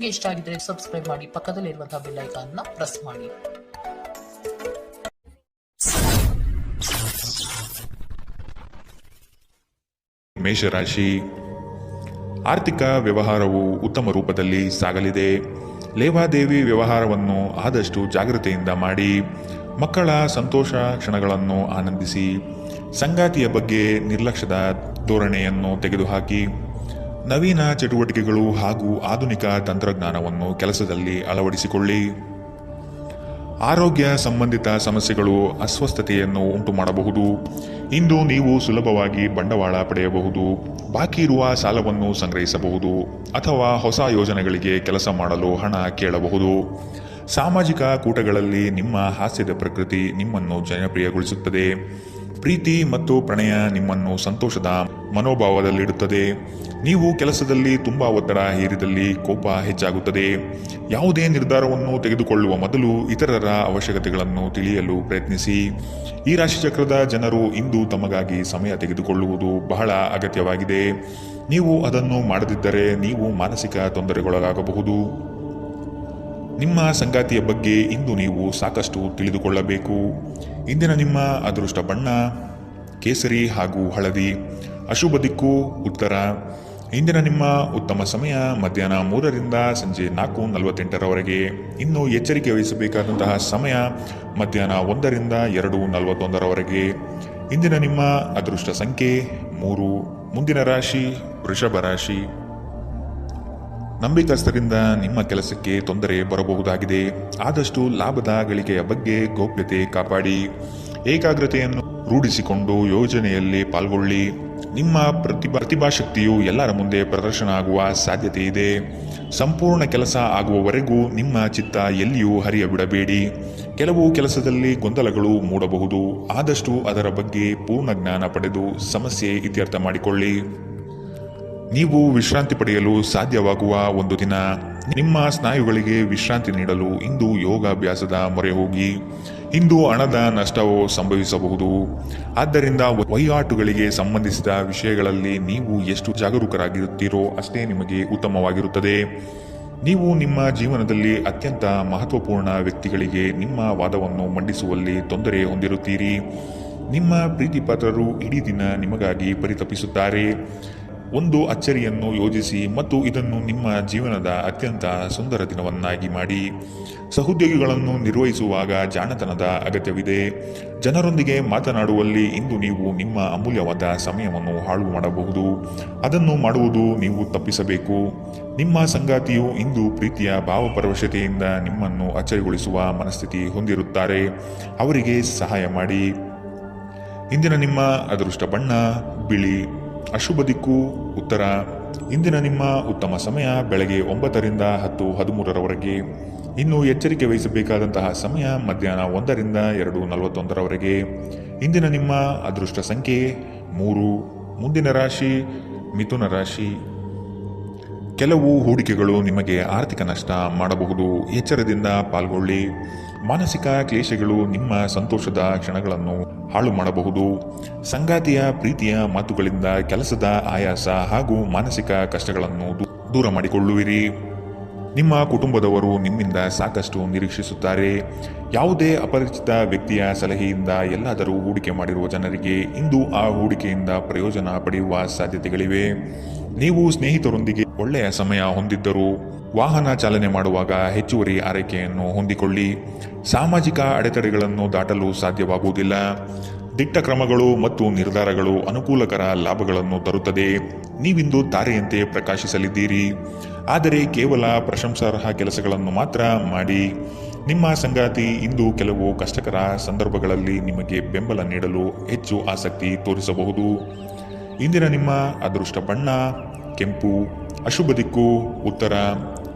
ನಿಮಗೆ ಇಷ್ಟ ಆಗಿದ್ರೆ ಸಬ್ಸ್ಕ್ರೈಬ್ ಮಾಡಿ, ಪಕ್ಕದಲ್ಲಿರುವಂತಹ ಬೆಲ್ ಐಕಾನ್ ನ ಪ್ರೆಸ್ ಮಾಡಿ. ಮೇಷರಾಶಿ, ಆರ್ಥಿಕ ವ್ಯವಹಾರವು ಉತ್ತಮ ರೂಪದಲ್ಲಿ ಸಾಗಲಿದೆ. ಲೇವಾದೇವಿ ವ್ಯವಹಾರವನ್ನು ಆದಷ್ಟು ಜಾಗೃತೆಯಿಂದ ಮಾಡಿ. ಮಕ್ಕಳ ಸಂತೋಷ ಕ್ಷಣಗಳನ್ನು ಆನಂದಿಸಿ. ಸಂಗಾತಿಯ ಬಗ್ಗೆ ನಿರ್ಲಕ್ಷ್ಯದ ಧೋರಣೆಯನ್ನು ತೆಗೆದುಹಾಕಿ. ನವೀನ ಚಟುವಟಿಕೆಗಳು ಹಾಗೂ ಆಧುನಿಕ ತಂತ್ರಜ್ಞಾನವನ್ನು ಕೆಲಸದಲ್ಲಿ ಅಳವಡಿಸಿಕೊಳ್ಳಿ. ಆರೋಗ್ಯ ಸಂಬಂಧಿತ ಸಮಸ್ಯೆಗಳು ಅಸ್ವಸ್ಥತೆಯನ್ನು ಉಂಟು ಮಾಡಬಹುದು. ಇಂದು ನೀವು ಸುಲಭವಾಗಿ ಬಂಡವಾಳ ಪಡೆಯಬಹುದು. ಬಾಕಿ ಇರುವ ಸಾಲವನ್ನು ಸಂಗ್ರಹಿಸಬಹುದು ಅಥವಾ ಹೊಸ ಯೋಜನೆಗಳಿಗೆ ಕೆಲಸ ಮಾಡಲು ಹಣ ಕೇಳಬಹುದು. ಸಾಮಾಜಿಕ ಕೂಟಗಳಲ್ಲಿ ನಿಮ್ಮ ಹಾಸ್ಯದ ಪ್ರಕೃತಿ ನಿಮ್ಮನ್ನು ಜನಪ್ರಿಯಗೊಳಿಸುತ್ತದೆ. ಪ್ರೀತಿ ಮತ್ತು ಪ್ರಣಯ ನಿಮ್ಮನ್ನು ಸಂತೋಷದ ಮನೋಭಾವದಲ್ಲಿಡುತ್ತದೆ. ನೀವು ಕೆಲಸದಲ್ಲಿ ತುಂಬಾ ಒತ್ತಡ ಹೇರಿದಲ್ಲಿ ಕೋಪ ಹೆಚ್ಚಾಗುತ್ತದೆ. ಯಾವುದೇ ನಿರ್ಧಾರವನ್ನು ತೆಗೆದುಕೊಳ್ಳುವ ಮೊದಲು ಇತರರ ಅವಶ್ಯಕತೆಗಳನ್ನು ತಿಳಿಯಲು ಪ್ರಯತ್ನಿಸಿ. ಈ ರಾಶಿಚಕ್ರದ ಜನರು ಇಂದು ತಮಗಾಗಿ ಸಮಯ ತೆಗೆದುಕೊಳ್ಳುವುದು ಬಹಳ ಅಗತ್ಯವಾಗಿದೆ. ನೀವು ಅದನ್ನು ಮಾಡದಿದ್ದರೆ ನೀವು ಮಾನಸಿಕ ತೊಂದರೆಗೊಳಗಾಗಬಹುದು. ನಿಮ್ಮ ಸಂಗಾತಿಯ ಬಗ್ಗೆ ಇಂದು ನೀವು ಸಾಕಷ್ಟು ತಿಳಿದುಕೊಳ್ಳಬೇಕು. ಇಂದಿನ ನಿಮ್ಮ ಅದೃಷ್ಟ ಬಣ್ಣ ಕೇಸರಿ ಹಾಗೂ ಹಳದಿ. ಅಶುಭ ದಿಕ್ಕು ಉತ್ತರ. ಇಂದಿನ ನಿಮ್ಮ ಉತ್ತಮ ಸಮಯ ಮಧ್ಯಾಹ್ನ 3ರಿಂದ ಸಂಜೆ 4:48ರವರೆಗೆ. ಇನ್ನು ಎಚ್ಚರಿಕೆ ವಹಿಸಬೇಕಾದಂತಹ ಸಮಯ ಮಧ್ಯಾಹ್ನ 1ರಿಂದ 2:41ರವರೆಗೆ. ಇಂದಿನ ನಿಮ್ಮ ಅದೃಷ್ಟ ಸಂಖ್ಯೆ 3. ಮುಂದಿನ ರಾಶಿ ವೃಷಭ ರಾಶಿ. ನಂಬಿಕಸ್ಥರಿಂದ ನಿಮ್ಮ ಕೆಲಸಕ್ಕೆ ತೊಂದರೆ ಬರಬಹುದಾಗಿದೆ. ಆದಷ್ಟು ಲಾಭದ ಗಳಿಕೆಯ ಬಗ್ಗೆ ಗೌಪ್ಯತೆ ಕಾಪಾಡಿ. ಏಕಾಗ್ರತೆಯನ್ನು ರೂಢಿಸಿಕೊಂಡು ಯೋಜನೆಯಲ್ಲಿ ಪಾಲ್ಗೊಳ್ಳಿ. ನಿಮ್ಮ ಪ್ರತಿಭಾಶಕ್ತಿಯು ಎಲ್ಲರ ಮುಂದೆ ಪ್ರದರ್ಶನ ಆಗುವ ಸಾಧ್ಯತೆ ಇದೆ. ಸಂಪೂರ್ಣ ಕೆಲಸ ಆಗುವವರೆಗೂ ನಿಮ್ಮ ಚಿತ್ತ ಎಲ್ಲಿಯೂ ಹರಿಯಬಿಡಬೇಡಿ. ಕೆಲವು ಕೆಲಸದಲ್ಲಿ ಗೊಂದಲಗಳು ಮೂಡಬಹುದು. ಆದಷ್ಟು ಅದರ ಬಗ್ಗೆ ಪೂರ್ಣ ಜ್ಞಾನ ಪಡೆದು ಸಮಸ್ಯೆ ಇತ್ಯರ್ಥ ಮಾಡಿಕೊಳ್ಳಿ. ನೀವು ವಿಶ್ರಾಂತಿ ಪಡೆಯಲು ಸಾಧ್ಯವಾಗುವ ಒಂದು ದಿನ. ನಿಮ್ಮ ಸ್ನಾಯುಗಳಿಗೆ ವಿಶ್ರಾಂತಿ ನೀಡಲು ಇಂದು ಯೋಗಾಭ್ಯಾಸದ ಮೊರೆ ಹೋಗಿ. ಇಂದು ಹಣದ ನಷ್ಟವು ಸಂಭವಿಸಬಹುದು. ಆದ್ದರಿಂದ ವಹಿವಾಟುಗಳಿಗೆ ಸಂಬಂಧಿಸಿದ ವಿಷಯಗಳಲ್ಲಿ ನೀವು ಎಷ್ಟು ಜಾಗರೂಕರಾಗಿರುತ್ತೀರೋ ಅಷ್ಟೇ ನಿಮಗೆ ಉತ್ತಮವಾಗಿರುತ್ತದೆ. ನೀವು ನಿಮ್ಮ ಜೀವನದಲ್ಲಿ ಅತ್ಯಂತ ಮಹತ್ವಪೂರ್ಣ ವ್ಯಕ್ತಿಗಳಿಗೆ ನಿಮ್ಮ ವಾದವನ್ನು ಮಂಡಿಸುವಲ್ಲಿ ತೊಂದರೆ ಹೊಂದಿರುತ್ತೀರಿ. ನಿಮ್ಮ ಪ್ರೀತಿಪಾತ್ರರು ಇಡೀ ದಿನ ನಿಮಗಾಗಿ ಪರಿತಪಿಸುತ್ತಾರೆ. ಒಂದು ಅಚ್ಚರಿಯನ್ನು ಯೋಜಿಸಿ ಮತ್ತು ಇದನ್ನು ನಿಮ್ಮ ಜೀವನದ ಅತ್ಯಂತ ಸುಂದರ ದಿನವನ್ನಾಗಿ ಮಾಡಿ. ಸಹೋದ್ಯೋಗಿಗಳನ್ನು ನಿರ್ವಹಿಸುವಾಗ ಜಾಣತನದ ಅಗತ್ಯವಿದೆ. ಜನರೊಂದಿಗೆ ಮಾತನಾಡುವಲ್ಲಿ ಇಂದು ನೀವು ನಿಮ್ಮ ಅಮೂಲ್ಯವಾದ ಸಮಯವನ್ನು ಹಾಳು ಮಾಡಬಹುದು. ಅದನ್ನು ಮಾಡುವುದು ನೀವು ತಪ್ಪಿಸಬೇಕು. ನಿಮ್ಮ ಸಂಗಾತಿಯು ಇಂದು ಪ್ರೀತಿಯ ಭಾವಪರವಶತೆಯಿಂದ ನಿಮ್ಮನ್ನು ಅಚ್ಚರಿಗೊಳಿಸುವ ಮನಸ್ಥಿತಿ ಹೊಂದಿರುತ್ತಾರೆ. ಅವರಿಗೆ ಸಹಾಯ ಮಾಡಿ. ಇಂದಿನ ನಿಮ್ಮ ಅದೃಷ್ಟ ಬಣ್ಣ ಬಿಳಿ. ಅಶುಭ ದಿಕ್ಕು ಉತ್ತರ. ಇಂದಿನ ನಿಮ್ಮ ಉತ್ತಮ ಸಮಯ ಬೆಳಗ್ಗೆ 9ರಿಂದ 10:13ರವರೆಗೆ. ಇನ್ನು ಎಚ್ಚರಿಕೆ ವಹಿಸಬೇಕಾದಂತಹ ಸಮಯ ಮಧ್ಯಾಹ್ನ 1ರಿಂದ 2:41ರವರೆಗೆ. ಇಂದಿನ ನಿಮ್ಮ ಅದೃಷ್ಟ ಸಂಖ್ಯೆ 3. ಮುಂದಿನ ರಾಶಿ ಮಿಥುನ ರಾಶಿ. ಕೆಲವು ಹೂಡಿಕೆಗಳು ನಿಮಗೆ ಆರ್ಥಿಕ ನಷ್ಟ ಮಾಡಬಹುದು. ಎಚ್ಚರದಿಂದ ಪಾಲ್ಗೊಳ್ಳಿ. ಮಾನಸಿಕ ಕ್ಲೇಶಗಳು ನಿಮ್ಮ ಸಂತೋಷದ ಕ್ಷಣಗಳನ್ನು ಹಾಳು ಮಾಡಬಹುದು. ಸಂಗಾತಿಯ ಪ್ರೀತಿಯ ಮಾತುಗಳಿಂದ ಕೆಲಸದ ಆಯಾಸ ಹಾಗೂ ಮಾನಸಿಕ ಕಷ್ಟಗಳನ್ನು ದೂರ ಮಾಡಿಕೊಳ್ಳುವಿರಿ. ನಿಮ್ಮ ಕುಟುಂಬದವರು ನಿಮ್ಮಿಂದ ಸಾಕಷ್ಟು ನಿರೀಕ್ಷಿಸುತ್ತಾರೆ. ಯಾವುದೇ ಅಪರಿಚಿತ ವ್ಯಕ್ತಿಯ ಸಲಹೆಯಿಂದ ಎಲ್ಲಾದರೂ ಹೂಡಿಕೆ ಮಾಡಿರುವ ಜನರಿಗೆ ಇಂದು ಆ ಹೂಡಿಕೆಯಿಂದ ಪ್ರಯೋಜನ ಪಡೆಯುವ ಸಾಧ್ಯತೆಗಳಿವೆ. ನೀವು ಸ್ನೇಹಿತರೊಂದಿಗೆ ಒಳ್ಳೆಯ ಸಮಯ ಹೊಂದಿದ್ದರೂ ವಾಹನ ಚಾಲನೆ ಮಾಡುವಾಗ ಹೆಚ್ಚುವರಿ ಆರೈಕೆಯನ್ನು ಹೊಂದಿಕೊಳ್ಳಿ. ಸಾಮಾಜಿಕ ಅಡೆತಡೆಗಳನ್ನು ದಾಟಲು ಸಾಧ್ಯವಾಗುವುದಿಲ್ಲ. ದಿಟ್ಟ ಕ್ರಮಗಳು ಮತ್ತು ನಿರ್ಧಾರಗಳು ಅನುಕೂಲಕರ ಲಾಭಗಳನ್ನು ತರುತ್ತದೆ. ನೀವಿಂದು ತಾರೆಯಂತೆ ಪ್ರಕಾಶಿಸಲಿದ್ದೀರಿ. ಆದರೆ ಕೇವಲ ಪ್ರಶಂಸಾರ್ಹ ಕೆಲಸಗಳನ್ನು ಮಾತ್ರ ಮಾಡಿ. ನಿಮ್ಮ ಸಂಗಾತಿ ಇಂದು ಕೆಲವು ಕಷ್ಟಕರ ಸಂದರ್ಭಗಳಲ್ಲಿ ನಿಮಗೆ ಬೆಂಬಲ ನೀಡಲು ಹೆಚ್ಚು ಆಸಕ್ತಿ ತೋರಿಸಬಹುದು. ಇಂದಿನ ನಿಮ್ಮ ಅದೃಷ್ಟ ಬಣ್ಣ ಕೆಂಪು. ಅಶುಭ ದಿಕ್ಕು ಉತ್ತರ.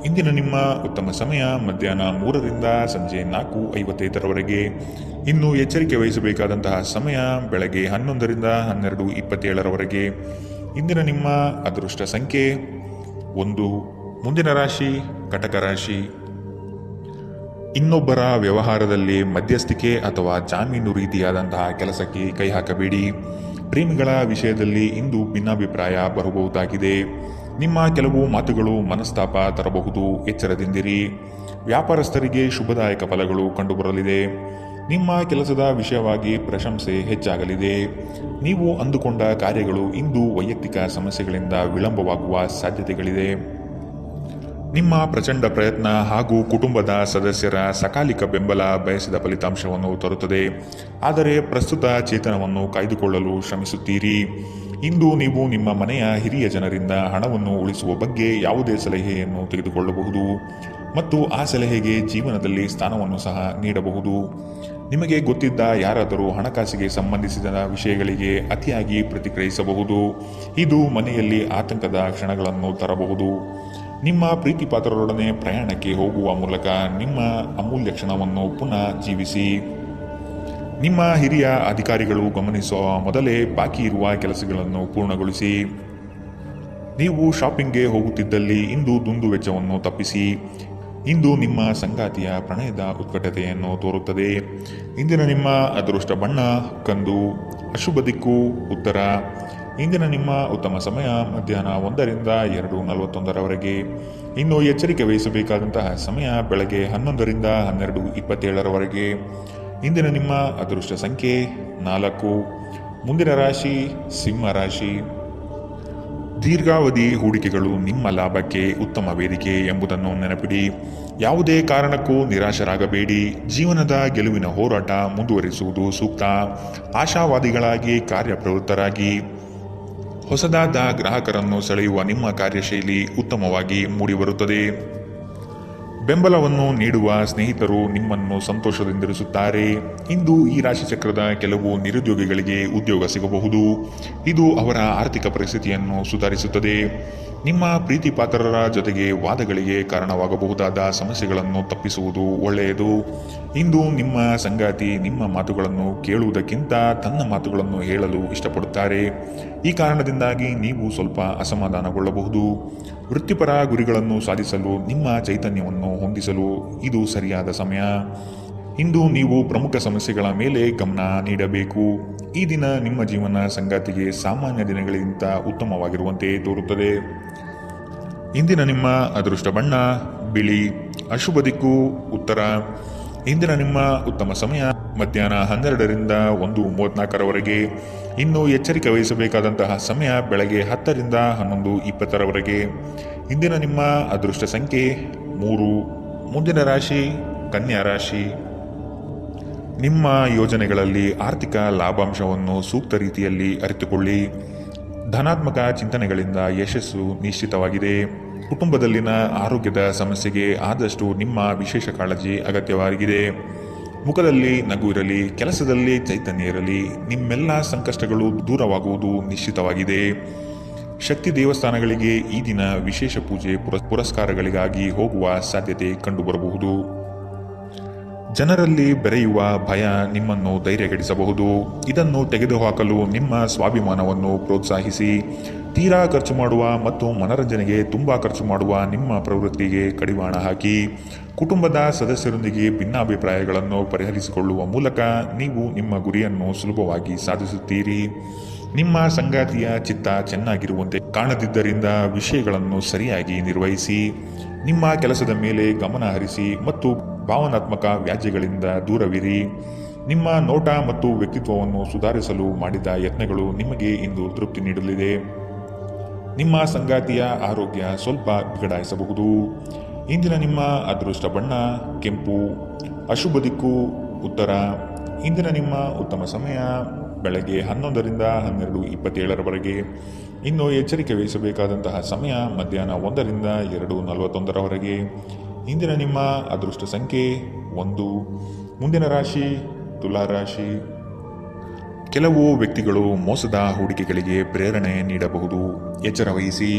ಇಂದಿನ ನಿಮ್ಮ ಉತ್ತಮ ಸಮಯ ಮಧ್ಯಾಹ್ನ 3ರಿಂದ ಸಂಜೆ 4:55ರವರೆಗೆ. ಇನ್ನು ಎಚ್ಚರಿಕೆ ವಹಿಸಬೇಕಾದಂತಹ ಸಮಯ ಬೆಳಗ್ಗೆ 11ರಿಂದ 12:27ರವರೆಗೆ. ಇಂದಿನ ನಿಮ್ಮ ಅದೃಷ್ಟ ಸಂಖ್ಯೆ 1. ಮುಂದಿನ ರಾಶಿ ಕಟಕ ರಾಶಿ. ಇನ್ನೊಬ್ಬರ ವ್ಯವಹಾರದಲ್ಲಿ ಮಧ್ಯಸ್ಥಿಕೆ ಅಥವಾ ಜಾಮೀನು ರೀತಿಯಾದಂತಹ ಕೆಲಸಕ್ಕೆ ಕೈ ಹಾಕಬೇಡಿ. ಪ್ರೇಮಿಗಳ ವಿಷಯದಲ್ಲಿ ಇಂದು ಭಿನ್ನಾಭಿಪ್ರಾಯ ಬರಬಹುದಾಗಿದೆ. ನಿಮ್ಮ ಕೆಲವು ಮಾತುಗಳು ಮನಸ್ತಾಪ ತರಬಹುದು, ಎಚ್ಚರದಿಂದಿರಿ. ವ್ಯಾಪಾರಸ್ಥರಿಗೆ ಶುಭದಾಯಕ ಫಲಗಳು ಕಂಡುಬರಲಿದೆ. ನಿಮ್ಮ ಕೆಲಸದ ವಿಷಯವಾಗಿ ಪ್ರಶಂಸೆ ಹೆಚ್ಚಾಗಲಿದೆ. ನೀವು ಅಂದುಕೊಂಡ ಕಾರ್ಯಗಳು ಇಂದು ವೈಯಕ್ತಿಕ ಸಮಸ್ಯೆಗಳಿಂದ ವಿಳಂಬವಾಗುವ ಸಾಧ್ಯತೆಗಳಿದೆ. ನಿಮ್ಮ ಪ್ರಚಂಡ ಪ್ರಯತ್ನ ಹಾಗೂ ಕುಟುಂಬದ ಸದಸ್ಯರ ಸಕಾಲಿಕ ಬೆಂಬಲ ಬಯಸಿದ ಫಲಿತಾಂಶವನ್ನು ತರುತ್ತದೆ. ಆದರೆ ಪ್ರಸ್ತುತ ಚೇತನವನ್ನು ಕಾಯ್ದುಕೊಳ್ಳಲು ಶ್ರಮಿಸುತ್ತೀರಿ. ಇಂದು ನೀವು ನಿಮ್ಮ ಮನೆಯ ಹಿರಿಯ ಜನರಿಂದ ಹಣವನ್ನು ಉಳಿಸುವ ಬಗ್ಗೆ ಯಾವುದೇ ಸಲಹೆಯನ್ನು ತೆಗೆದುಕೊಳ್ಳಬಹುದು ಮತ್ತು ಆ ಸಲಹೆಗೆ ಜೀವನದಲ್ಲಿ ಸ್ಥಾನವನ್ನು ಸಹ ನೀಡಬಹುದು. ನಿಮಗೆ ಗೊತ್ತಿದ್ದ ಯಾರಾದರೂ ಹಣಕಾಸಿಗೆ ಸಂಬಂಧಿಸಿದ ವಿಷಯಗಳಿಗೆ ಅತಿಯಾಗಿ ಪ್ರತಿಕ್ರಿಯಿಸಬಹುದು. ಇದು ಮನೆಯಲ್ಲಿ ಆತಂಕದ ಕ್ಷಣಗಳನ್ನು ತರಬಹುದು. ನಿಮ್ಮ ಪ್ರೀತಿಪಾತ್ರರೊಡನೆ ಪ್ರಯಾಣಕ್ಕೆ ಹೋಗುವ ಮೂಲಕ ನಿಮ್ಮ ಅಮೂಲ್ಯ ಕ್ಷಣವನ್ನು ಪುನಃ ಜೀವಿಸಿ. ನಿಮ್ಮ ಹಿರಿಯ ಅಧಿಕಾರಿಗಳು ಗಮನಿಸುವ ಮೊದಲೇ ಬಾಕಿ ಇರುವ ಕೆಲಸಗಳನ್ನು ಪೂರ್ಣಗೊಳಿಸಿ. ನೀವು ಶಾಪಿಂಗ್ಗೆ ಹೋಗುತ್ತಿದ್ದಲ್ಲಿ ಇಂದು ದುಂದುವೆಚ್ಚವನ್ನು ತಪ್ಪಿಸಿ. ಇಂದು ನಿಮ್ಮ ಸಂಗಾತಿಯ ಪ್ರಣಯದ ಉತ್ಕಟತೆಯನ್ನು ತೋರುತ್ತದೆ. ಇಂದಿನ ನಿಮ್ಮ ಅದೃಷ್ಟ ಬಣ್ಣ ಕಂದು, ಅಶುಭ ದಿಕ್ಕು ಉತ್ತರ. ಇಂದಿನ ನಿಮ್ಮ ಉತ್ತಮ ಸಮಯ ಮಧ್ಯಾಹ್ನ 1ರಿಂದ 2:41 ಇನ್ನು ಎಚ್ಚರಿಕೆ ವಹಿಸಬೇಕಾದಂತಹ ಸಮಯ ಬೆಳಗ್ಗೆ 11ರಿಂದ 12:27 ಇಂದಿನ ನಿಮ್ಮ ಅದೃಷ್ಟ ಸಂಖ್ಯೆ 4. ಮುಂದಿನ ರಾಶಿ ಸಿಂಹ ರಾಶಿ. ದೀರ್ಘಾವಧಿ ಹೂಡಿಕೆಗಳು ನಿಮ್ಮ ಲಾಭಕ್ಕೆ ಉತ್ತಮ ವೇದಿಕೆ ಎಂಬುದನ್ನು ನೆನಪಿಡಿ. ಯಾವುದೇ ಕಾರಣಕ್ಕೂ ನಿರಾಶರಾಗಬೇಡಿ. ಜೀವನದ ಗೆಲುವಿನ ಹೋರಾಟ ಮುಂದುವರಿಸುವುದು ಸೂಕ್ತ. ಆಶಾವಾದಿಗಳಾಗಿ ಕಾರ್ಯಪ್ರವೃತ್ತರಾಗಿ. ಹೊಸದಾದ ಗ್ರಾಹಕರನ್ನು ಸೆಳೆಯುವ ನಿಮ್ಮ ಕಾರ್ಯಶೈಲಿ ಉತ್ತಮವಾಗಿ ಮೂಡಿಬರುತ್ತದೆ. ಬೆಂಬಲವನ್ನು ನೀಡುವ ಸ್ನೇಹಿತರು ನಿಮ್ಮನ್ನು ಸಂತೋಷದಿಂದಿರಿಸುತ್ತಾರೆ. ಇಂದು ಈ ರಾಶಿಚಕ್ರದ ಕೆಲವು ನಿರುದ್ಯೋಗಿಗಳಿಗೆ ಉದ್ಯೋಗ ಸಿಗಬಹುದು. ಇದು ಅವರ ಆರ್ಥಿಕ ಪರಿಸ್ಥಿತಿಯನ್ನು ಸುಧಾರಿಸುತ್ತದೆ. ನಿಮ್ಮ ಪ್ರೀತಿಪಾತ್ರರ ಜೊತೆಗೆ ವಾದಗಳಿಗೆ ಕಾರಣವಾಗಬಹುದಾದ ಸಮಸ್ಯೆಗಳನ್ನು ತಪ್ಪಿಸುವುದು ಒಳ್ಳೆಯದು. ಇಂದು ನಿಮ್ಮ ಸಂಗಾತಿ ನಿಮ್ಮ ಮಾತುಗಳನ್ನು ಕೇಳುವುದಕ್ಕಿಂತ ತನ್ನ ಮಾತುಗಳನ್ನು ಹೇಳಲು ಇಷ್ಟಪಡುತ್ತಾರೆ. ಈ ಕಾರಣದಿಂದಾಗಿ ನೀವು ಸ್ವಲ್ಪ ಅಸಮಾಧಾನಗೊಳ್ಳಬಹುದು. ವೃತ್ತಿಪರ ಗುರಿಗಳನ್ನು ಸಾಧಿಸಲು ನಿಮ್ಮ ಚೈತನ್ಯವನ್ನು ಹೊಂದಿಸಲು ಇದು ಸರಿಯಾದ ಸಮಯ. ಇಂದು ನೀವು ಪ್ರಮುಖ ಸಮಸ್ಯೆಗಳ ಮೇಲೆ ಗಮನ ನೀಡಬೇಕು. ಈ ದಿನ ನಿಮ್ಮ ಜೀವನ ಸಂಗಾತಿಗೆ ಸಾಮಾನ್ಯ ದಿನಗಳಿಗಿಂತ ಉತ್ತಮವಾಗಿರುವಂತೆ ತೋರುತ್ತದೆ. ಇಂದಿನ ನಿಮ್ಮ ಅದೃಷ್ಟ ಬಣ್ಣ ಬಿಳಿ, ಅಶುಭ ದಿಕ್ಕು ಉತ್ತರ. ಇಂದಿನ ನಿಮ್ಮ ಉತ್ತಮ ಸಮಯ ಮಧ್ಯಾಹ್ನ 12ರಿಂದ 1:34 ಇನ್ನು ಎಚ್ಚರಿಕೆ ವಹಿಸಬೇಕಾದಂತಹ ಸಮಯ ಬೆಳಗ್ಗೆ 10ರಿಂದ 11:20 ಇಂದಿನ ನಿಮ್ಮ ಅದೃಷ್ಟ ಸಂಖ್ಯೆ 3. ಮುಂದಿನ ರಾಶಿ ಕನ್ಯಾ ರಾಶಿ. ನಿಮ್ಮ ಯೋಜನೆಗಳಲ್ಲಿ ಆರ್ಥಿಕ ಲಾಭಾಂಶವನ್ನು ಸೂಕ್ತ ರೀತಿಯಲ್ಲಿ ಅರಿತುಕೊಳ್ಳಿ. ಧನಾತ್ಮಕ ಚಿಂತನೆಗಳಿಂದ ಯಶಸ್ಸು ನಿಶ್ಚಿತವಾಗಿದೆ. ಕುಟುಂಬದಲ್ಲಿನ ಆರೋಗ್ಯದ ಸಮಸ್ಯೆಗೆ ಆದಷ್ಟು ನಿಮ್ಮ ವಿಶೇಷ ಕಾಳಜಿ ಅಗತ್ಯವಾಗಿದೆ. ಮುಖದಲ್ಲಿ ನಗು ಇರಲಿ, ಕೆಲಸದಲ್ಲಿ ಚೈತನ್ಯ ಇರಲಿ. ನಿಮ್ಮೆಲ್ಲ ಸಂಕಷ್ಟಗಳು ದೂರವಾಗುವುದು ನಿಶ್ಚಿತವಾಗಿದೆ. ಶಕ್ತಿ ದೇವಸ್ಥಾನಗಳಿಗೆ ಈ ದಿನ ವಿಶೇಷ ಪೂಜೆ ಪುರಸ್ಕಾರಗಳಿಗಾಗಿ ಹೋಗುವ ಸಾಧ್ಯತೆ ಕಂಡುಬರಬಹುದು. ಜನರಲ್ಲಿ ಬೆರೆಯುವ ಭಯ ನಿಮ್ಮನ್ನು ಧೈರ್ಯಗೆಡಿಸಬಹುದು. ಇದನ್ನು ತೆಗೆದುಹಾಕಲು ನಿಮ್ಮ ಸ್ವಾಭಿಮಾನವನ್ನು ಪ್ರೋತ್ಸಾಹಿಸಿ. ತೀರಾ ಖರ್ಚು ಮಾಡುವ ಮತ್ತು ಮನರಂಜನೆಗೆ ತುಂಬ ಖರ್ಚು ಮಾಡುವ ನಿಮ್ಮ ಪ್ರವೃತ್ತಿಗೆ ಕಡಿವಾಣ ಹಾಕಿ. ಕುಟುಂಬದ ಸದಸ್ಯರೊಂದಿಗೆ ಭಿನ್ನಾಭಿಪ್ರಾಯಗಳನ್ನು ಪರಿಹರಿಸಿಕೊಳ್ಳುವ ಮೂಲಕ ನೀವು ನಿಮ್ಮ ಗುರಿಯನ್ನು ಸುಲಭವಾಗಿ ಸಾಧಿಸುತ್ತೀರಿ. ನಿಮ್ಮ ಸಂಗಾತಿಯ ಚಿತ್ತ ಚೆನ್ನಾಗಿರುವಂತೆ ಕಾಣದಿದ್ದರಿಂದ ವಿಷಯಗಳನ್ನು ಸರಿಯಾಗಿ ನಿರ್ವಹಿಸಿ. ನಿಮ್ಮ ಕೆಲಸದ ಮೇಲೆ ಗಮನ ಹರಿಸಿ ಮತ್ತು ಭಾವನಾತ್ಮಕ ವ್ಯಾಜ್ಯಗಳಿಂದ ದೂರವಿರಿ. ನಿಮ್ಮ ನೋಟ ಮತ್ತು ವ್ಯಕ್ತಿತ್ವವನ್ನು ಸುಧಾರಿಸಲು ಮಾಡಿದ ಯತ್ನಗಳು ನಿಮಗೆ ಇಂದು ತೃಪ್ತಿ ನೀಡಲಿದೆ. ನಿಮ್ಮ ಸಂಗಾತಿಯ ಆರೋಗ್ಯ ಸ್ವಲ್ಪ ಬಿಗಡಾಯಿಸಬಹುದು. ಇಂದಿನ ನಿಮ್ಮ ಅದೃಷ್ಟ ಬಣ್ಣ ಕೆಂಪು, ಅಶುಭ ದಿಕ್ಕು ಉತ್ತರ. ಇಂದಿನ ನಿಮ್ಮ ಉತ್ತಮ ಸಮಯ ಬೆಳಗ್ಗೆ 11ರಿಂದ 12:27 ಇನ್ನು ಎಚ್ಚರಿಕೆ ವಹಿಸಬೇಕಾದಂತಹ ಸಮಯ ಮಧ್ಯಾಹ್ನ 1ರಿಂದ 2:41 ಇಂದಿನ ನಿಮ್ಮ ಅದೃಷ್ಟ ಸಂಖ್ಯೆ 1. ಮುಂದಿನ ರಾಶಿ ತುಲಾ ರಾಶಿ. ಕೆಲವು ವ್ಯಕ್ತಿಗಳು ಮೋಸದ ಹೂಡಿಕೆಗಳಿಗೆ ಪ್ರೇರಣೆ ನೀಡಬಹುದು. ಎಚ್ಚರ ವಹಿಸಿ.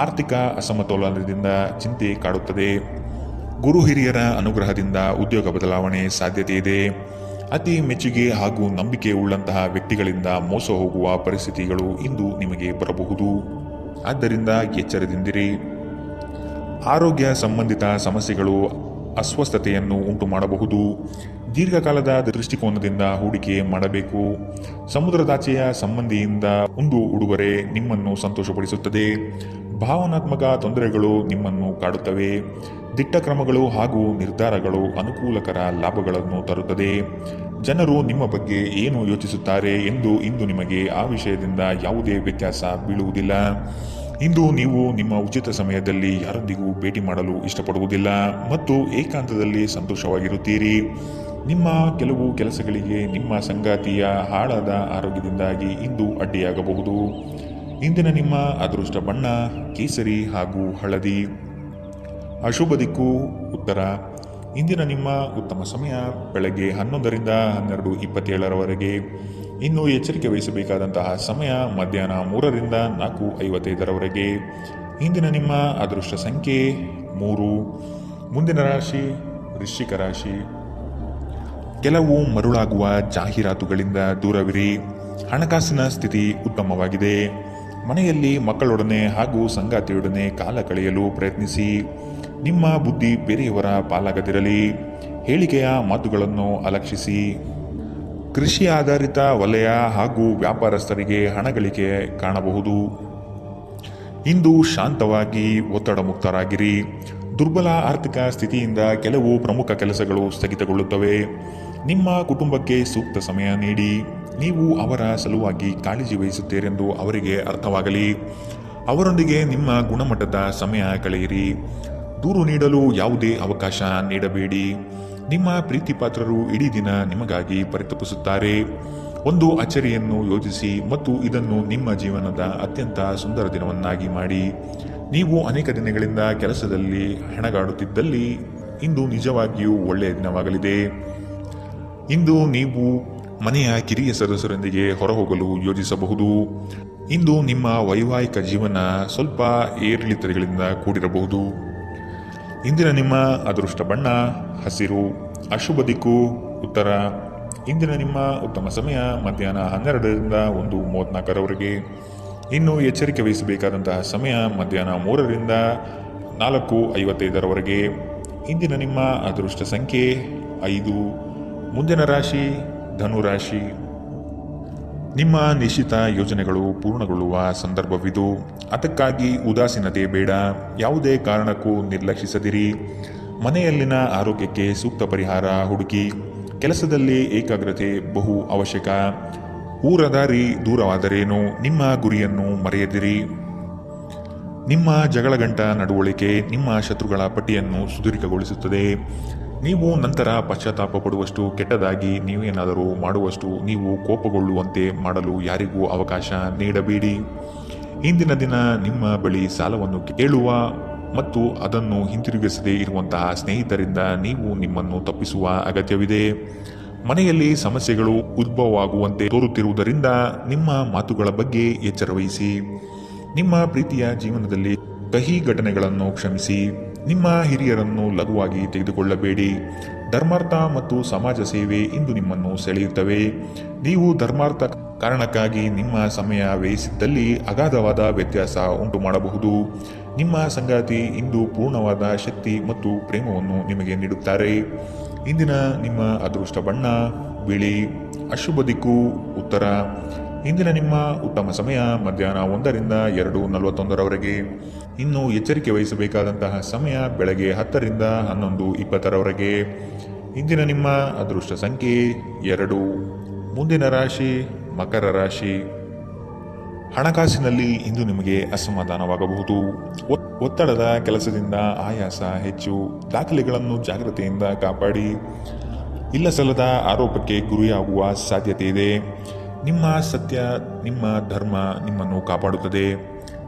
ಆರ್ಥಿಕ ಅಸಮತೋಲನದಿಂದ ಚಿಂತೆ ಕಾಡುತ್ತದೆ. ಗುರು ಹಿರಿಯರ ಅನುಗ್ರಹದಿಂದ ಉದ್ಯೋಗ ಬದಲಾವಣೆ ಸಾಧ್ಯತೆ ಇದೆ. ಅತಿ ಮೆಚ್ಚುಗೆ ಹಾಗೂ ನಂಬಿಕೆ ಉಳ್ಳಂತಹ ವ್ಯಕ್ತಿಗಳಿಂದ ಮೋಸ ಹೋಗುವ ಪರಿಸ್ಥಿತಿಗಳು ಇಂದು ನಿಮಗೆ ಬರಬಹುದು. ಆದ್ದರಿಂದ ಎಚ್ಚರದಿಂದಿರಿ. ಆರೋಗ್ಯ ಸಂಬಂಧಿತ ಸಮಸ್ಯೆಗಳು ಅಸ್ವಸ್ಥತೆಯನ್ನು ಉಂಟು ಮಾಡಬಹುದು. ದೀರ್ಘಕಾಲದ ದೃಷ್ಟಿಕೋನದಿಂದ ಹೂಡಿಕೆ ಮಾಡಬೇಕು. ಸಮುದ್ರದಾಚೆಯ ಸಂಬಂಧಿಯಿಂದ ಒಂದು ಉಡುಗೊರೆ ನಿಮ್ಮನ್ನು ಸಂತೋಷಪಡಿಸುತ್ತದೆ. ಭಾವನಾತ್ಮಕ ತೊಂದರೆಗಳು ನಿಮ್ಮನ್ನು ಕಾಡುತ್ತವೆ. ದಿಟ್ಟ ಕ್ರಮಗಳು ಹಾಗೂ ನಿರ್ಧಾರಗಳು ಅನುಕೂಲಕರ ಲಾಭಗಳನ್ನು ತರುತ್ತದೆ. ಜನರು ನಿಮ್ಮ ಬಗ್ಗೆ ಏನು ಯೋಚಿಸುತ್ತಾರೆ ಎಂದು ಇಂದು ನಿಮಗೆ ಆ ವಿಷಯದಿಂದ ಯಾವುದೇ ವ್ಯತ್ಯಾಸ ಬೀಳುವುದಿಲ್ಲ. ಇಂದು ನೀವು ನಿಮ್ಮ ಉಚಿತ ಸಮಯದಲ್ಲಿ ಯಾರೊಂದಿಗೂ ಭೇಟಿ ಮಾಡಲು ಇಷ್ಟಪಡುವುದಿಲ್ಲ ಮತ್ತು ಏಕಾಂತದಲ್ಲಿ ಸಂತೋಷವಾಗಿರುತ್ತೀರಿ. ನಿಮ್ಮ ಕೆಲವು ಕೆಲಸಗಳಿಗೆ ನಿಮ್ಮ ಸಂಗಾತಿಯ ಹಾಳಾದ ಆರೋಗ್ಯದಿಂದಾಗಿ ಇಂದು ಅಡ್ಡಿಯಾಗಬಹುದು. ಇಂದಿನ ನಿಮ್ಮ ಅದೃಷ್ಟ ಬಣ್ಣ ಕೇಸರಿ ಹಾಗೂ ಹಳದಿ. ಅಶುಭ ದಿಕ್ಕು ಉತ್ತರ. ಇಂದಿನ ನಿಮ್ಮ ಉತ್ತಮ ಸಮಯ ಬೆಳಗ್ಗೆ 11ರಿಂದ 12:27 ಇನ್ನು ಎಚ್ಚರಿಕೆ ವಹಿಸಬೇಕಾದಂತಹ ಸಮಯ ಮಧ್ಯಾಹ್ನ 3ರಿಂದ 4:55 ಇಂದಿನ ನಿಮ್ಮ ಅದೃಷ್ಟ ಸಂಖ್ಯೆ 3. ಮುಂದಿನ ರಾಶಿ ವೃಶ್ಚಿಕ ರಾಶಿ. ಕೆಲವು ಮರುಳಾಗುವ ಜಾಹೀರಾತುಗಳಿಂದ ದೂರವಿರಿ. ಹಣಕಾಸಿನ ಸ್ಥಿತಿ ಉತ್ತಮವಾಗಿದೆ. ಮನೆಯಲ್ಲಿ ಮಕ್ಕಳೊಡನೆ ಹಾಗೂ ಸಂಗಾತಿಯೊಡನೆ ಕಾಲ ಕಳೆಯಲು ಪ್ರಯತ್ನಿಸಿ. ನಿಮ್ಮ ಬುದ್ಧಿ ಬೇರೆಯವರ ಪಾಲಾಗದಿರಲಿ. ಹೇಳಿಕೆಯ ಮಾತುಗಳನ್ನು ಅಲಕ್ಷಿಸಿ. ಕೃಷಿ ಆಧಾರಿತ ವಲಯ ಹಾಗೂ ವ್ಯಾಪಾರಸ್ಥರಿಗೆ ಹಣ ಗಳಿಕೆ ಕಾಣಬಹುದು. ಇಂದು ಶಾಂತವಾಗಿ ಒತ್ತಡ ಮುಕ್ತರಾಗಿರಿ. ದುರ್ಬಲ ಆರ್ಥಿಕ ಸ್ಥಿತಿಯಿಂದ ಕೆಲವು ಪ್ರಮುಖ ಕೆಲಸಗಳು ಸ್ಥಗಿತಗೊಳ್ಳುತ್ತವೆ. ನಿಮ್ಮ ಕುಟುಂಬಕ್ಕೆ ಸೂಕ್ತ ಸಮಯ ನೀಡಿ. ನೀವು ಅವರ ಸಲುವಾಗಿ ಕಾಳಜಿ ವಹಿಸುತ್ತೀರೆಂದು ಅವರಿಗೆ ಅರ್ಥವಾಗಲಿ. ಅವರೊಂದಿಗೆ ನಿಮ್ಮ ಗುಣಮಟ್ಟದ ಸಮಯ ಕಳೆಯಿರಿ. ದೂರು ನೀಡಲು ಯಾವುದೇ ಅವಕಾಶ ನೀಡಬೇಡಿ. ನಿಮ್ಮ ಪ್ರೀತಿ ಪಾತ್ರರು ಇಡೀ ದಿನ ನಿಮಗಾಗಿ ಪರಿತಪಿಸುತ್ತಾರೆ. ಒಂದು ಅಚ್ಚರಿಯನ್ನು ಯೋಜಿಸಿ ಮತ್ತು ಇದನ್ನು ನಿಮ್ಮ ಜೀವನದ ಅತ್ಯಂತ ಸುಂದರ ದಿನವನ್ನಾಗಿ ಮಾಡಿ. ನೀವು ಅನೇಕ ದಿನಗಳಿಂದ ಕೆಲಸದಲ್ಲಿ ಹೆಣಗಾಡುತ್ತಿದ್ದಲ್ಲಿ ಇಂದು ನಿಜವಾಗಿಯೂ ಒಳ್ಳೆಯ ದಿನವಾಗಲಿದೆ. ಇಂದು ನೀವು ಮನೆಯ ಕಿರಿಯ ಸದಸ್ಯರೊಂದಿಗೆ ಹೊರಹೋಗಲು ಯೋಜಿಸಬಹುದು. ಇಂದು ನಿಮ್ಮ ವೈವಾಹಿಕ ಜೀವನ ಸ್ವಲ್ಪ ಏರಿಳಿತಗಳಿಂದ ಕೂಡಿರಬಹುದು. ಇಂದಿನ ನಿಮ್ಮ ಅದೃಷ್ಟ ಬಣ್ಣ ಹಸಿರು. ಅಶುಭ ದಿಕ್ಕು ಉತ್ತರ. ಇಂದಿನ ನಿಮ್ಮ ಉತ್ತಮ ಸಮಯ ಮಧ್ಯಾಹ್ನ 12ರಿಂದ 1:34 ಇನ್ನು ಎಚ್ಚರಿಕೆ ವಹಿಸಬೇಕಾದಂತಹ ಸಮಯ ಮಧ್ಯಾಹ್ನ 3ರಿಂದ 4:55 ಇಂದಿನ ನಿಮ್ಮ ಅದೃಷ್ಟ ಸಂಖ್ಯೆ 5. ಮುಂದಿನ ರಾಶಿ ಧನುರಾಶಿ. ನಿಮ್ಮ ನಿಶ್ಚಿತ ಯೋಜನೆಗಳು ಪೂರ್ಣಗೊಳ್ಳುವ ಸಂದರ್ಭವಿದು. ಅದಕ್ಕಾಗಿ ಉದಾಸೀನತೆ ಬೇಡ. ಯಾವುದೇ ಕಾರಣಕ್ಕೂ ನಿರ್ಲಕ್ಷಿಸದಿರಿ. ಮನೆಯಲ್ಲಿನ ಆರೋಗ್ಯಕ್ಕೆ ಸೂಕ್ತ ಪರಿಹಾರ ಹುಡುಕಿ. ಕೆಲಸದಲ್ಲಿ ಏಕಾಗ್ರತೆ ಬಹು ಅವಶ್ಯಕ. ಊರದಾರಿ ದೂರವಾದರೇನು, ನಿಮ್ಮ ಗುರಿಯನ್ನು ಮರೆಯದಿರಿ. ನಿಮ್ಮ ಜಗಳಗಂಟ ನಡವಳಿಕೆ ನಿಮ್ಮ ಶತ್ರುಗಳ ಪಟ್ಟಿಯನ್ನು ಸುದೀರ್ಘಗೊಳಿಸುತ್ತದೆ. ನೀವು ನಂತರ ಪಶ್ಚಾತ್ತಾಪ ಪಡುವಷ್ಟು ಕೆಟ್ಟದಾಗಿ ನೀವೇನಾದರೂ ಮಾಡುವಷ್ಟು ನೀವು ಕೋಪಗೊಳ್ಳುವಂತೆ ಮಾಡಲು ಯಾರಿಗೂ ಅವಕಾಶ ನೀಡಬೇಡಿ. ಇಂದಿನ ದಿನ ನಿಮ್ಮ ಬಳಿ ಸಾಲವನ್ನು ಕೇಳುವ ಮತ್ತು ಅದನ್ನು ಹಿಂತಿರುಗಿಸದೇ ಇರುವಂತಹ ಸ್ನೇಹಿತರಿಂದ ನೀವು ನಿಮ್ಮನ್ನು ತಪ್ಪಿಸುವ ಅಗತ್ಯವಿದೆ. ಮನೆಯಲ್ಲಿ ಸಮಸ್ಯೆಗಳು ಉದ್ಭವವಾಗುವಂತೆ ತೋರುತ್ತಿರುವುದರಿಂದ ನಿಮ್ಮ ಮಾತುಗಳ ಬಗ್ಗೆ ಎಚ್ಚರ ವಹಿಸಿ. ನಿಮ್ಮ ಪ್ರೀತಿಯ ಜೀವನದಲ್ಲಿ ಕಹಿ ಘಟನೆಗಳನ್ನು ಕ್ಷಮಿಸಿ. ನಿಮ್ಮ ಹಿರಿಯರನ್ನು ಲಘುವಾಗಿ ತೆಗೆದುಕೊಳ್ಳಬೇಡಿ. ಧರ್ಮಾರ್ಥ ಮತ್ತು ಸಮಾಜ ಸೇವೆ ಇಂದು ನಿಮ್ಮನ್ನು ಸೆಳೆಯುತ್ತವೆ. ನೀವು ಧರ್ಮಾರ್ಥ ಕಾರಣಕ್ಕಾಗಿ ನಿಮ್ಮ ಸಮಯ ವ್ಯಯಿಸಿದ್ದಲ್ಲಿ ಅಗಾಧವಾದ ವ್ಯತ್ಯಾಸ ಉಂಟು ಮಾಡಬಹುದು. ನಿಮ್ಮ ಸಂಗಾತಿ ಇಂದು ಪೂರ್ಣವಾದ ಶಕ್ತಿ ಮತ್ತು ಪ್ರೇಮವನ್ನು ನಿಮಗೆ ನೀಡುತ್ತಾರೆ. ಇಂದಿನ ನಿಮ್ಮ ಅದೃಷ್ಟ ಬಣ್ಣ ಬಿಳಿ. ಅಶುಭ ದಿಕ್ಕು ಉತ್ತರ. ಇಂದಿನ ನಿಮ್ಮ ಉತ್ತಮ ಸಮಯ ಮಧ್ಯಾಹ್ನ 1ರಿಂದ 2:41 ಇನ್ನು ಎಚ್ಚರಿಕೆ ವಹಿಸಬೇಕಾದಂತಹ ಸಮಯ ಬೆಳಗ್ಗೆ 10ರಿಂದ 11:20 ಇಂದಿನ ನಿಮ್ಮ ಅದೃಷ್ಟ ಸಂಖ್ಯೆ 2. ಮುಂದಿನ ರಾಶಿ ಮಕರ ರಾಶಿ. ಹಣಕಾಸಿನಲ್ಲಿ ಇಂದು ನಿಮಗೆ ಅಸಮಾಧಾನವಾಗಬಹುದು. ಒತ್ತಡದ ಕೆಲಸದಿಂದ ಆಯಾಸ ಹೆಚ್ಚು. ದಾಖಲೆಗಳನ್ನು ಜಾಗ್ರತೆಯಿಂದ ಕಾಪಾಡಿ. ಇಲ್ಲಸಲ್ಲದ ಆರೋಪಕ್ಕೆ ಗುರಿಯಾಗುವ ಸಾಧ್ಯತೆ ಇದೆ. ನಿಮ್ಮ ಸತ್ಯ ನಿಮ್ಮ ಧರ್ಮ ನಿಮ್ಮನ್ನು ಕಾಪಾಡುತ್ತದೆ.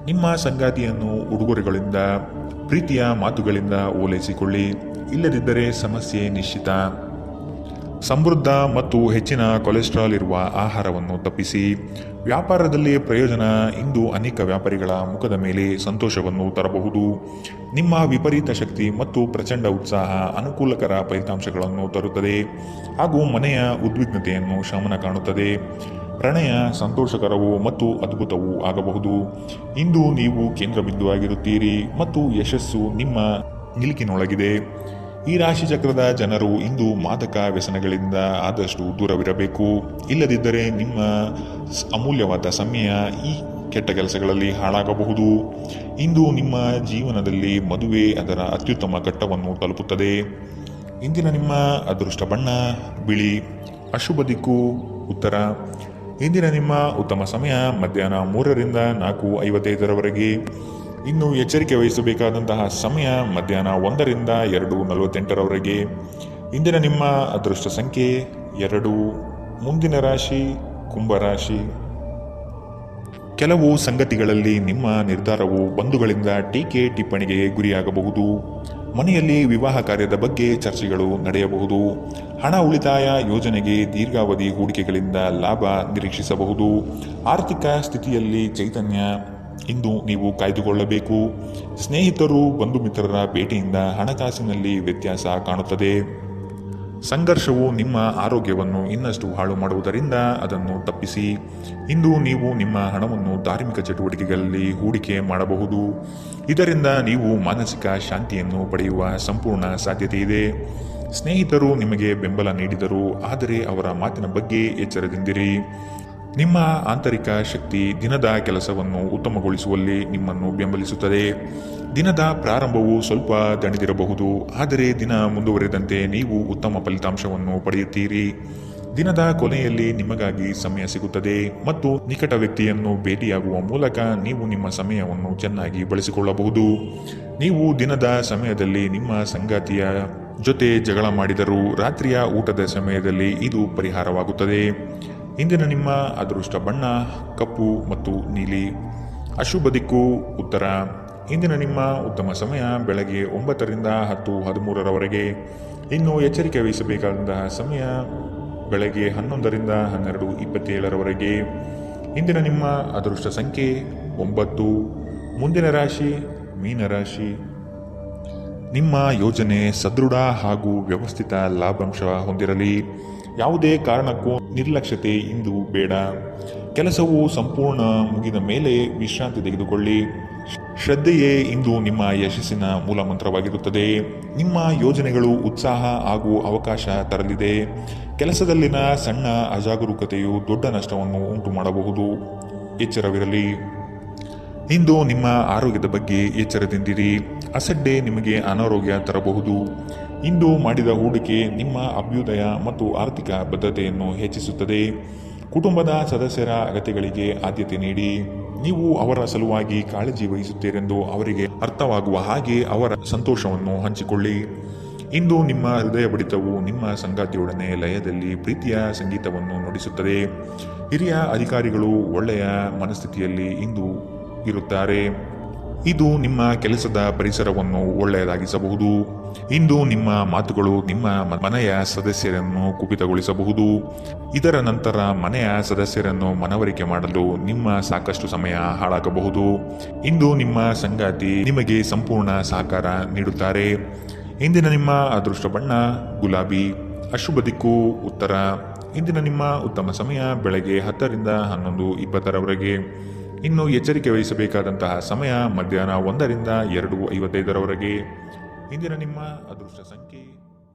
ನಿಮ್ಮ ಸಂಗಾತಿಯನ್ನು ಉಡುಗೊರೆಗಳಿಂದ ಪ್ರೀತಿಯ ಮಾತುಗಳಿಂದ ಓಲೈಸಿಕೊಳ್ಳಿ. ಇಲ್ಲದಿದ್ದರೆ ಸಮಸ್ಯೆ ನಿಶ್ಚಿತ. ಸಮೃದ್ಧ ಮತ್ತು ಹೆಚ್ಚಿನ ಕೊಲೆಸ್ಟ್ರಾಲ್ ಇರುವ ಆಹಾರವನ್ನು ತಪ್ಪಿಸಿ. ವ್ಯಾಪಾರದಲ್ಲಿ ಪ್ರಯೋಜನ ಇಂದು ಅನೇಕ ವ್ಯಾಪಾರಿಗಳ ಮುಖದ ಮೇಲೆ ಸಂತೋಷವನ್ನು ತರಬಹುದು. ನಿಮ್ಮ ವಿಪರೀತ ಶಕ್ತಿ ಮತ್ತು ಪ್ರಚಂಡ ಉತ್ಸಾಹ ಅನುಕೂಲಕರ ಫಲಿತಾಂಶಗಳನ್ನು ತರುತ್ತದೆ ಹಾಗೂ ಮನೆಯ ಉದ್ವಿಗ್ನತೆಯನ್ನು ಶಮನ ಕಾಣುತ್ತದೆ. ಪ್ರಣಯ ಸಂತೋಷಕರವೂ ಮತ್ತು ಅದ್ಭುತವೂ ಆಗಬಹುದು. ಇಂದು ನೀವು ಕೇಂದ್ರಬಿಂದುವಾಗಿರುತ್ತೀರಿ ಮತ್ತು ಯಶಸ್ಸು ನಿಮ್ಮ ನಿಲುಕಿನೊಳಗಿದೆ. ಈ ರಾಶಿ ಚಕ್ರದ ಜನರು ಇಂದು ಮಾದಕ ವ್ಯಸನಗಳಿಂದ ಆದಷ್ಟು ದೂರವಿರಬೇಕು. ಇಲ್ಲದಿದ್ದರೆ ನಿಮ್ಮ ಅಮೂಲ್ಯವಾದ ಸಮಯ ಈ ಕೆಟ್ಟ ಕೆಲಸಗಳಲ್ಲಿ ಹಾಳಾಗಬಹುದು. ಇಂದು ನಿಮ್ಮ ಜೀವನದಲ್ಲಿ ಮದುವೆ ಅದರ ಅತ್ಯುತ್ತಮ ಘಟ್ಟವನ್ನು ತಲುಪುತ್ತದೆ. ಇಂದಿನ ನಿಮ್ಮ ಅದೃಷ್ಟ ಬಣ್ಣ ಬಿಳಿ. ಅಶುಭ ದಿಕ್ಕು ಉತ್ತರ. ಇಂದಿನ ನಿಮ್ಮ ಉತ್ತಮ ಸಮಯ ಮಧ್ಯಾಹ್ನ 3ರಿಂದ 4:55 ಇನ್ನು ಎಚ್ಚರಿಕೆ ವಹಿಸಬೇಕಾದಂತಹ ಸಮಯ ಮಧ್ಯಾಹ್ನ 1ರಿಂದ 2:48 ಇಂದಿನ ನಿಮ್ಮ ಅದೃಷ್ಟ ಸಂಖ್ಯೆ 2. ಮುಂದಿನ ರಾಶಿ ಕುಂಭರಾಶಿ. ಕೆಲವು ಸಂಗತಿಗಳಲ್ಲಿ ನಿಮ್ಮ ನಿರ್ಧಾರವು ಬಂಧುಗಳಿಂದ ಟೀಕೆ ಟಿಪ್ಪಣಿಗೆ ಗುರಿಯಾಗಬಹುದು. ಮನೆಯಲ್ಲಿ ವಿವಾಹ ಕಾರ್ಯದ ಬಗ್ಗೆ ಚರ್ಚೆಗಳು ನಡೆಯಬಹುದು. ಹಣ ಉಳಿತಾಯ ಯೋಜನೆಗೆ ದೀರ್ಘಾವಧಿ ಹೂಡಿಕೆಗಳಿಂದ ಲಾಭ ನಿರೀಕ್ಷಿಸಬಹುದು. ಆರ್ಥಿಕ ಸ್ಥಿತಿಯಲ್ಲಿ ಚೈತನ್ಯ ಇಂದು ನೀವು ಕಾಯ್ದುಕೊಳ್ಳಬೇಕು. ಸ್ನೇಹಿತರು ಬಂಧು ಮಿತ್ರರ ಭೇಟಿಯಿಂದ ಹಣಕಾಸಿನಲ್ಲಿ ವ್ಯತ್ಯಾಸ ಕಾಣುತ್ತದೆ. ಸಂಘರ್ಷವು ನಿಮ್ಮ ಆರೋಗ್ಯವನ್ನು ಇನ್ನಷ್ಟು ಹಾಳು ಮಾಡುವುದರಿಂದ ಅದನ್ನು ತಪ್ಪಿಸಿ. ಇಂದು ನೀವು ನಿಮ್ಮ ಹಣವನ್ನು ಧಾರ್ಮಿಕ ಚಟುವಟಿಕೆಗಳಲ್ಲಿ ಹೂಡಿಕೆ ಮಾಡಬಹುದು. ಇದರಿಂದ ನೀವು ಮಾನಸಿಕ ಶಾಂತಿಯನ್ನು ಪಡೆಯುವ ಸಂಪೂರ್ಣ ಸಾಧ್ಯತೆ ಇದೆ. ಸ್ನೇಹಿತರು ನಿಮಗೆ ಬೆಂಬಲ ನೀಡಿದರು, ಆದರೆ ಅವರ ಮಾತಿನ ಬಗ್ಗೆ ಎಚ್ಚರದಿಂದಿರಿ. ನಿಮ್ಮ ಆಂತರಿಕ ಶಕ್ತಿ ದಿನದ ಕೆಲಸವನ್ನು ಉತ್ತಮಗೊಳಿಸುವಲ್ಲಿ ನಿಮ್ಮನ್ನು ಬೆಂಬಲಿಸುತ್ತದೆ. ದಿನದ ಪ್ರಾರಂಭವು ಸ್ವಲ್ಪ ದಣಿದಿರಬಹುದು, ಆದರೆ ದಿನ ಮುಂದುವರೆದಂತೆ ನೀವು ಉತ್ತಮ ಫಲಿತಾಂಶವನ್ನು ಪಡೆಯುತ್ತೀರಿ. ದಿನದ ಕೊನೆಯಲ್ಲಿ ನಿಮಗಾಗಿ ಸಮಯ ಸಿಗುತ್ತದೆ ಮತ್ತು ನಿಕಟ ವ್ಯಕ್ತಿಯನ್ನು ಭೇಟಿಯಾಗುವ ಮೂಲಕ ನೀವು ನಿಮ್ಮ ಸಮಯವನ್ನು ಚೆನ್ನಾಗಿ ಬಳಸಿಕೊಳ್ಳಬಹುದು. ನೀವು ದಿನದ ಸಮಯದಲ್ಲಿ ನಿಮ್ಮ ಸಂಗಾತಿಯ ಜೊತೆ ಜಗಳ ಮಾಡಿದರೂ ರಾತ್ರಿಯ ಊಟದ ಸಮಯದಲ್ಲಿ ಇದು ಪರಿಹಾರವಾಗುತ್ತದೆ. ಇಂದಿನ ನಿಮ್ಮ ಅದೃಷ್ಟ ಬಣ್ಣ ಕಪ್ಪು ಮತ್ತು ನೀಲಿ. ಅಶುಭ ದಿಕ್ಕು ಉತ್ತರ. ಇಂದಿನ ನಿಮ್ಮ ಉತ್ತಮ ಸಮಯ ಬೆಳಗ್ಗೆ 9ರಿಂದ 10:13 ಇನ್ನು ಎಚ್ಚರಿಕೆ ವಹಿಸಬೇಕಾದಂತಹ ಸಮಯ ಬೆಳಗ್ಗೆ 11ರಿಂದ 12:27 ಇಂದಿನ ನಿಮ್ಮ ಅದೃಷ್ಟ ಸಂಖ್ಯೆ 9. ಮುಂದಿನ ರಾಶಿ ಮೀನರಾಶಿ. ನಿಮ್ಮ ಯೋಜನೆ ಸದೃಢ ಹಾಗೂ ವ್ಯವಸ್ಥಿತ ಲಾಭಾಂಶ ಹೊಂದಿರಲಿ. ಯಾವುದೇ ಕಾರಣಕ್ಕೂ ನಿರ್ಲಕ್ಷ್ಯತೆ ಇಂದು ಬೇಡ. ಕೆಲಸವು ಸಂಪೂರ್ಣ ಮುಗಿದ ಮೇಲೆ ವಿಶ್ರಾಂತಿ ತೆಗೆದುಕೊಳ್ಳಿ. ಶ್ರದ್ಧೆಯೇ ಇಂದು ನಿಮ್ಮ ಯಶಸ್ಸಿನ ಮೂಲಮಂತ್ರವಾಗಿರುತ್ತದೆ. ನಿಮ್ಮ ಯೋಜನೆಗಳು ಉತ್ಸಾಹ ಹಾಗೂ ಅವಕಾಶ ತರಲಿದೆ. ಕೆಲಸದಲ್ಲಿನ ಸಣ್ಣ ಅಜಾಗರೂಕತೆಯು ದೊಡ್ಡ ನಷ್ಟವನ್ನು ಉಂಟು ಮಾಡಬಹುದು. ಎಚ್ಚರವಿರಲಿ. ಇಂದು ನಿಮ್ಮ ಆರೋಗ್ಯದ ಬಗ್ಗೆ ಎಚ್ಚರದಿಂದಿರಿ. ಅಸಡ್ಡೆ ನಿಮಗೆ ಅನಾರೋಗ್ಯ ತರಬಹುದು. ಇಂದು ಮಾಡಿದ ಹೂಡಿಕೆ ನಿಮ್ಮ ಅಭ್ಯುದಯ ಮತ್ತು ಆರ್ಥಿಕ ಭದ್ರತೆಯನ್ನು ಹೆಚ್ಚಿಸುತ್ತದೆ. ಕುಟುಂಬದ ಸದಸ್ಯರ ಅಗತ್ಯಗಳಿಗೆ ಆದ್ಯತೆ ನೀಡಿ. ನೀವು ಅವರ ಸಲುವಾಗಿ ಕಾಳಜಿ ವಹಿಸುತ್ತೀರೆಂದು ಅವರಿಗೆ ಅರ್ಥವಾಗುವ ಹಾಗೆ ಅವರ ಸಂತೋಷವನ್ನು ಹಂಚಿಕೊಳ್ಳಿ. ಇಂದು ನಿಮ್ಮ ಹೃದಯ ಬಡಿತವು ನಿಮ್ಮ ಸಂಗಾತಿಯೊಡನೆ ಲಯದಲ್ಲಿ ಪ್ರೀತಿಯ ಸಂಗೀತವನ್ನು ನುಡಿಸುತ್ತದೆ. ಹಿರಿಯ ಅಧಿಕಾರಿಗಳು ಒಳ್ಳೆಯ ಮನಸ್ಥಿತಿಯಲ್ಲಿ ಇಂದು ಇರುತ್ತಾರೆ. ಇದು ನಿಮ್ಮ ಕೆಲಸದ ಪರಿಸರವನ್ನು ಒಳ್ಳೆಯದಾಗಿಸಬಹುದು. ಇಂದು ನಿಮ್ಮ ಮಾತುಗಳು ನಿಮ್ಮ ಮನೆಯ ಸದಸ್ಯರನ್ನು ಕುಪಿತಗೊಳಿಸಬಹುದು. ಇದರ ನಂತರ ಮನೆಯ ಸದಸ್ಯರನ್ನು ಮನವರಿಕೆ ಮಾಡಲು ನಿಮ್ಮ ಸಾಕಷ್ಟು ಸಮಯ ಹಾಳಾಗಬಹುದು. ಇಂದು ನಿಮ್ಮ ಸಂಗಾತಿ ನಿಮಗೆ ಸಂಪೂರ್ಣ ಸಹಕಾರ ನೀಡುತ್ತಾರೆ. ಇಂದಿನ ನಿಮ್ಮ ಅದೃಷ್ಟ ಬಣ್ಣ ಗುಲಾಬಿ. ಅಶುಭ ದಿಕ್ಕು ಉತ್ತರ. ಇಂದಿನ ನಿಮ್ಮ ಉತ್ತಮ ಸಮಯ ಬೆಳಗ್ಗೆ 10ರಿಂದ 11:20 ಇನ್ನು ಎಚ್ಚರಿಕೆ ವಹಿಸಬೇಕಾದಂತಹ ಸಮಯ ಮಧ್ಯಾಹ್ನ 1ರಿಂದ 2:55 ಇಂದಿನ ನಿಮ್ಮ ಅದೃಷ್ಟ ಸಂಖ್ಯೆ